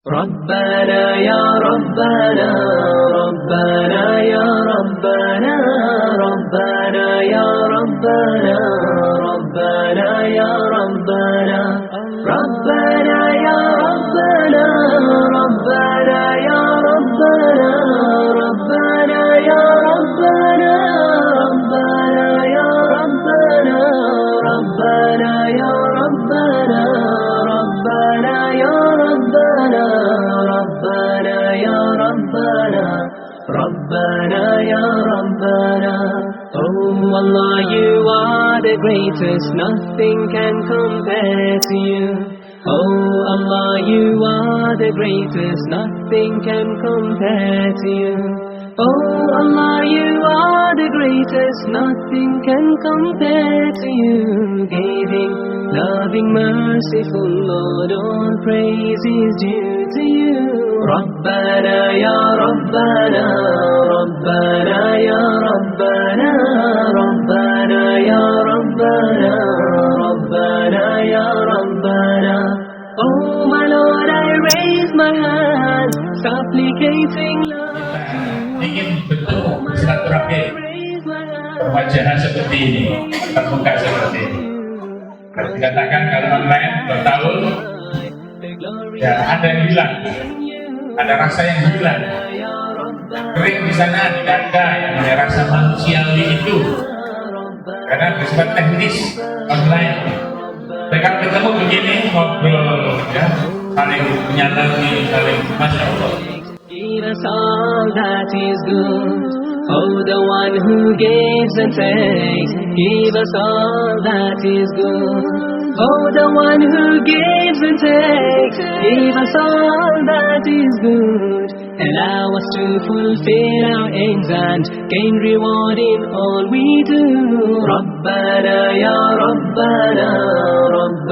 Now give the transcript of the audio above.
ربنا يا ربنا ربنا يا ربنا ربنا يا ربنا ربنا يا ربنا ربنا يا ربنا ربنا يا ربنا ربنا يا ربنا ربنا يا ربنا ربنا يا ربنا ربنا يا ربنا ربنا يا ربنا ربنا يا ربنا. Oh Allah, you are the greatest, nothing can compare to you. Oh Allah, you are the greatest, nothing can compare to you. Oh Allah, you are the greatest, nothing can compare to you. Giving, loving, merciful Lord, all praise is due to you. Rabbana ya Rabbana, Rabbana ya Rabbana, Rabbana ya Rabbana, Rabbana ya Rabbana. Oh my Lord, I raise my hand, supplicating love. Ingin bertemu silaturahmi wajah seperti ini, terbuka seperti ini. Kalau dikatakan kalau online bertahun, ya ada yang hilang, ada rasa yang hilang, kering di sana, tidak ada yang punya rasa manusiawi itu, karena bersifat teknis online. Mereka ketemu begini ngobrol, ya, saling menyalami, saling masya Allah. Give us all that is good. Oh, the one who gives and takes. Give us all that is good. Oh, the one who gives and takes. Give us all that is good. Allow us to fulfill our aims and gain reward in all we do. Rabbana ya Rabbana, Rabbana.